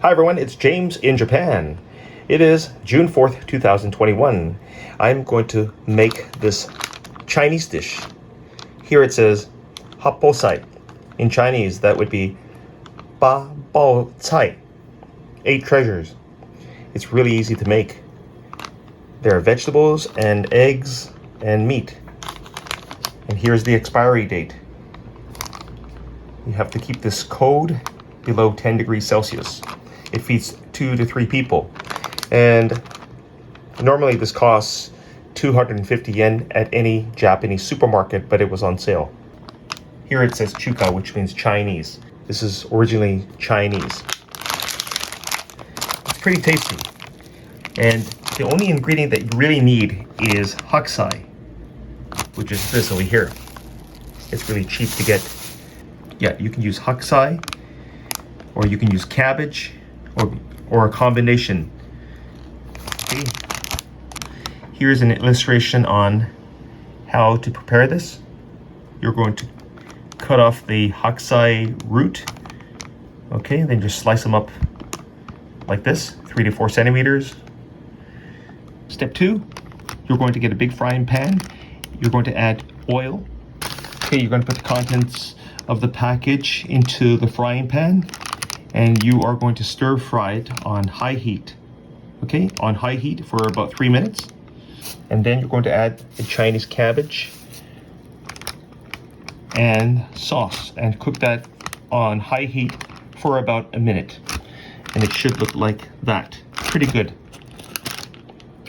Hi everyone, it's James in Japan. It is June 4th, 2021. I'm going to make this Chinese dish. Here it says HAPPOSAI. In Chinese, that would be BABAOTSAI, 8 treasures. It's really easy to make. There are vegetables and eggs and meat. And here's the expiry date. You have to keep this code below 10 degrees Celsius. It feeds 2 to 3 people. And normally this costs 250 yen at any Japanese supermarket, but it was on sale. Here it says chuka, which means Chinese. This is originally Chinese. It's pretty tasty. And the only ingredient that you really need is HAPPOSAI, which is this over here. It's really cheap to get. Yeah, you can use HAPPOSAI, or you can use cabbage, or a combination. Okay. Here's an illustration on how to prepare this. You're going to cut off the HAPPOSAI root. Okay, then just slice them up like this, 3 to 4 centimeters. Step 2, you're going to get a big frying pan. You're going to add oil. Okay, you're going to put the contents of the package into the frying pan, and you are going to stir fry it on high heat. Okay, on high heat for about 3 minutes. And then you're going to add the Chinese cabbage and sauce and cook that on high heat for about a minute. And it should look like that. Pretty good.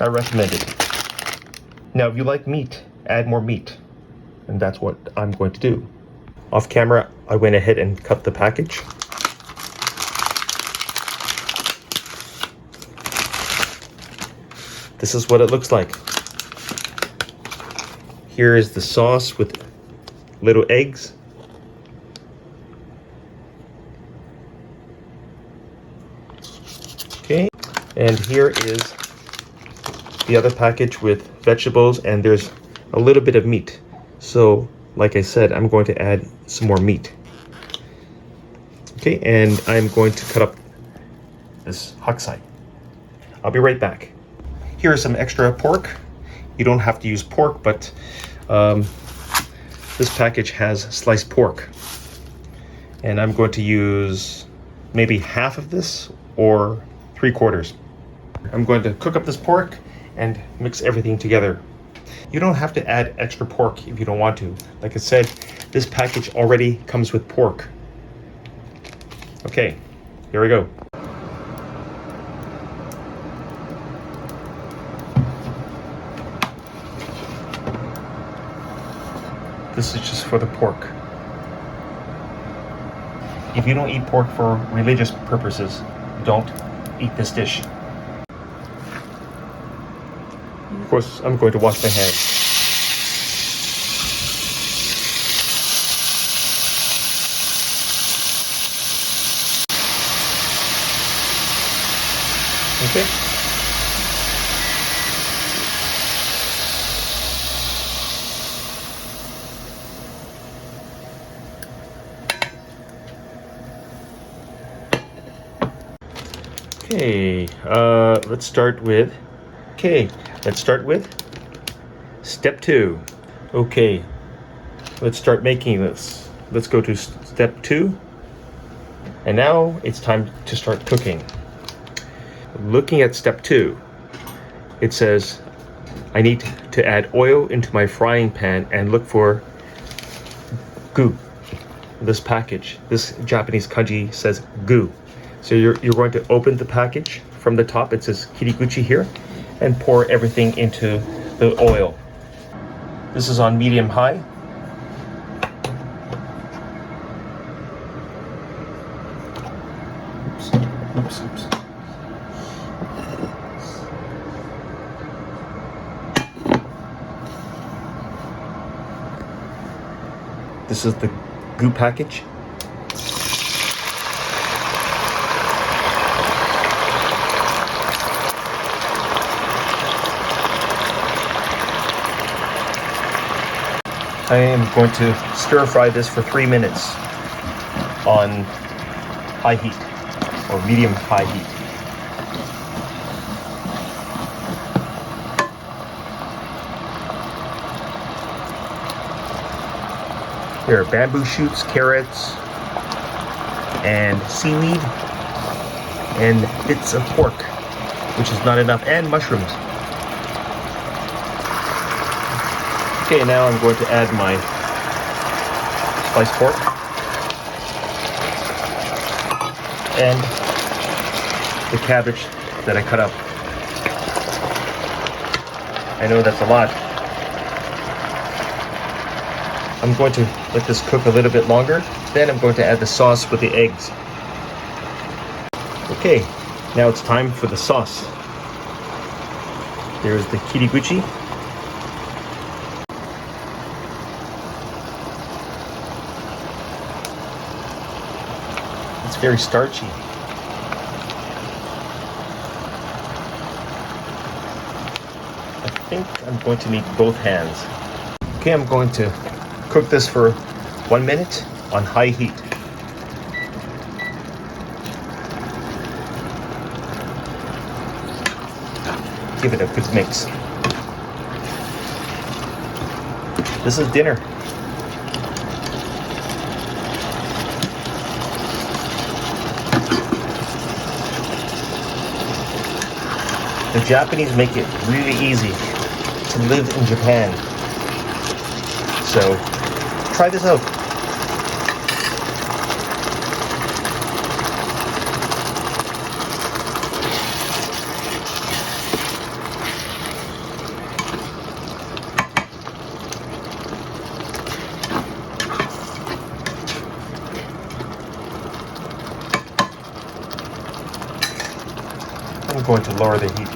I recommend it. Now, if you like meat, add more meat. And that's what I'm going to do. Off camera, I went ahead and cut the package. This is what it looks like. Here is the sauce with little eggs. Okay, and here is the other package with vegetables, and there's a little bit of meat. So, like I said, I'm going to add some more meat. Okay, and I'm going to cut up this HAPPOSAI. I'll be right back. Here is some extra pork. You don't have to use pork, but this package has sliced pork. And I'm going to use maybe half of this or 3/4. I'm going to cook up this pork and mix everything together. You don't have to add extra pork if you don't want to. Like I said, this package already comes with pork. Okay, here we go. This is just for the pork. If you don't eat pork for religious purposes, don't eat this dish. Of course, I'm going to wash my hands. Okay. Okay, let's start with step 2. Okay, let's start making this. Let's go to step 2. And now it's time to start cooking. Looking at step 2, it says I need to add oil into my frying pan and look for gu. This package, this Japanese kanji says gu. So you're going to open the package from the top. It says kiriguchi here, and pour everything into the oil. This is on medium high. Oops. This is the gu package. I am going to stir fry this for 3 minutes on high heat. or medium-high heat. There are bamboo shoots, carrots, and seaweed, and bits of pork, which is not enough, and mushrooms. Okay, now I'm going to add my sliced pork and the cabbage that I cut up. I know that's a lot. I'm going to let this cook a little bit longer. Then I'm going to add the sauce with the eggs. Okay, now it's time for the sauce. There's the kiriguchi. It's very starchy. I think I'm going to need both hands. Okay, I'm going to cook this for 1 minute on high heat. Give it a good mix. This is dinner. The Japanese make it really easy to live in Japan. So, try this out. I'm going to lower the heat.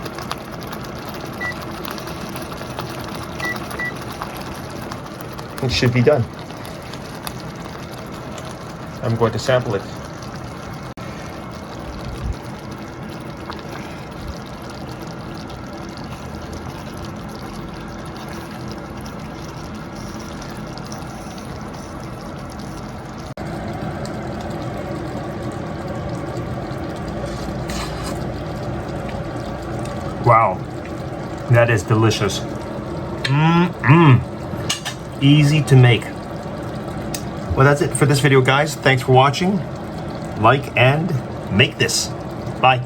It should be done. I'm going to sample it. Wow, that is delicious. Easy to make. Well, that's it for this video, guys. Thanks for watching. Like and make this. Bye.